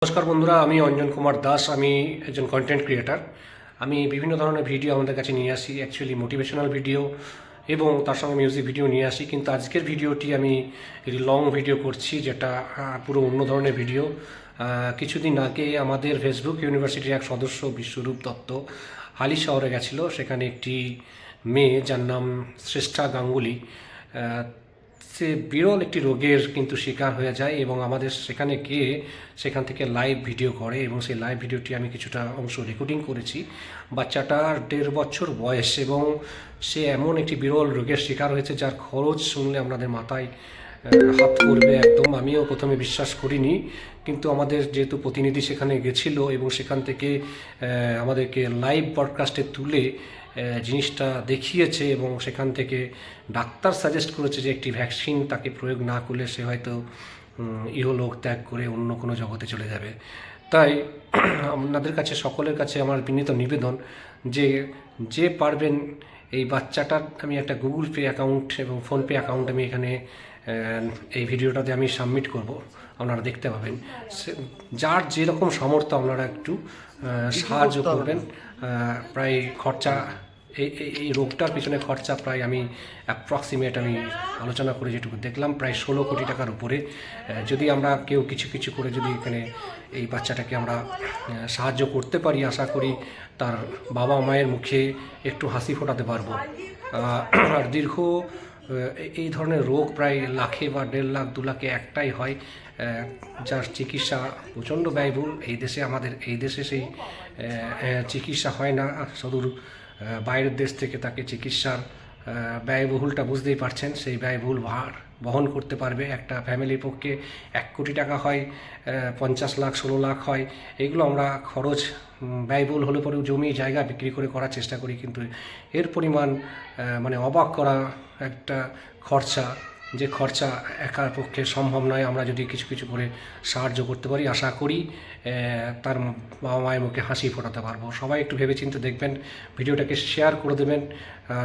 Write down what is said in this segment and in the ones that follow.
নমস্কার বন্ধুরা, আমি অঞ্জন কুমার দাস। আমি একজন কন্টেন্ট ক্রিয়েটার। আমি বিভিন্ন ধরনের ভিডিও আমাদের কাছে নিয়ে আসি, অ্যাকচুয়ালি মোটিভেশনাল ভিডিও এবং তার সঙ্গে মিউজিক ভিডিও নিয়ে আসি। কিন্তু আজকের ভিডিওটি আমি লং ভিডিও করছি, যেটা পুরো অন্য ধরনের ভিডিও। কিছুদিন আগে আমাদের ফেসবুক ইউনিভার্সিটির এক সদস্য বিশ্বরূপ দত্ত হালি শহরে গেছিলো। সেখানে একটি মেয়ে যার নাম শ্রেষ্ঠা গাঙ্গুলি, সে বিরল একটি রোগের কিন্তু শিকার হয়ে যায় এবং আমাদের সেখানে গিয়ে সেখান থেকে লাইভ ভিডিও করে এবং সেই লাইভ ভিডিওটি আমি কিছুটা অংশ রেকর্ডিং করেছি। বাচ্চাটার 1.5 বছর বয়স এবং সে এমন একটি বিরল রোগের শিকার হয়েছে যার খরচ শুনলে আপনাদের মাথায় হাত পড়বে একদম। আমিও প্রথমে বিশ্বাস করিনি, কিন্তু আমাদের যেহেতু প্রতিনিধি সেখানে গেছিলো এবং সেখান থেকে আমাদেরকে লাইভ ব্রডকাস্টে তুলে জিনিসটা দেখিয়েছে এবং সেখান থেকে ডাক্তার সাজেস্ট করেছে যে একটি ভ্যাকসিন তাকে প্রয়োগ না করলে সে হয়তো ইহলোক ত্যাগ করে অন্য কোনো জগতে চলে যাবে। তাই আপনাদের কাছে, সকলের কাছে আমার বিনীত নিবেদন যে যে পারবেন এই বাচ্চাটার, আমি একটা গুগল পে অ্যাকাউন্ট এবং ফোনপে অ্যাকাউন্ট আমি এখানে এই ভিডিওটাতে আমি সাবমিট করব, আপনারা দেখতে পাবেন। যার যেরকম সামর্থ্য আপনারা একটু সাহায্য করবেন। প্রায় খরচা, এই রোগটার পিছনে খরচা প্রায় আমি অ্যাপ্রক্সিমেট আমি আলোচনা করে যেটুকু দেখলাম প্রায় 16 কোটি টাকার উপরে। যদি আমরা কেউ কিছু কিছু করে যদি এখানে এই বাচ্চাটাকে আমরা সাহায্য করতে পারি, আশা করি তার বাবা মায়ের মুখে একটু হাসি ফোটাতে পারবো। আর দীর্ঘ এই ধরনের রোগ প্রায় লাখে বা 1.5 লাখ 2 লাখে একটাই হয়, যার চিকিৎসা প্রচণ্ড ব্যয়বহুল। এই দেশে, আমাদের এই দেশে সেই চিকিৎসা হয় না। শুধু বাইরের দেশ থেকে তাকে চিকিৎসার ব্যয়বহুলটা বুঝতেই পারছেন। সেই ব্যয়বহুল ভার বহন করতে পারবে একটা ফ্যামিলির পক্ষে 1 কোটি টাকা হয়, 50 লাখ 16 লাখ হয়। এগুলো আমরা খরচ ব্যয়বহুল হলে পরেও জমি জায়গা বিক্রি করে করার চেষ্টা করি, কিন্তু এর পরিমাণ মানে অবাক করা একটা খরচা, যে খরচা একার পক্ষে সম্ভব নয়। আমরা যদি কিছু কিছু করে সাহায্য করতে পারি, আশা করি তার বাবা মায়ের মুখে হাসি ফোটাতে পারবো। সবাই একটু ভেবেচিন্তে দেখবেন, ভিডিওটাকে শেয়ার করে দেবেন।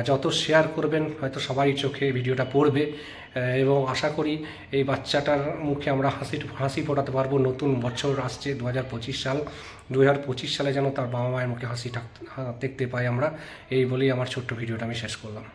যত শেয়ার করবেন হয়তো সবারই চোখে ভিডিওটা পড়বে এবং আশা করি এই বাচ্চাটার মুখে আমরা হাসি ফোটাতে পারবো। নতুন বছর আসছে 2025 সাল, 2025 সালে যেন তার বাবা মায়ের মুখে হাসি দেখতে পাই আমরা। এই বলেই আমার ছোট্ট ভিডিওটা আমি শেষ করলাম।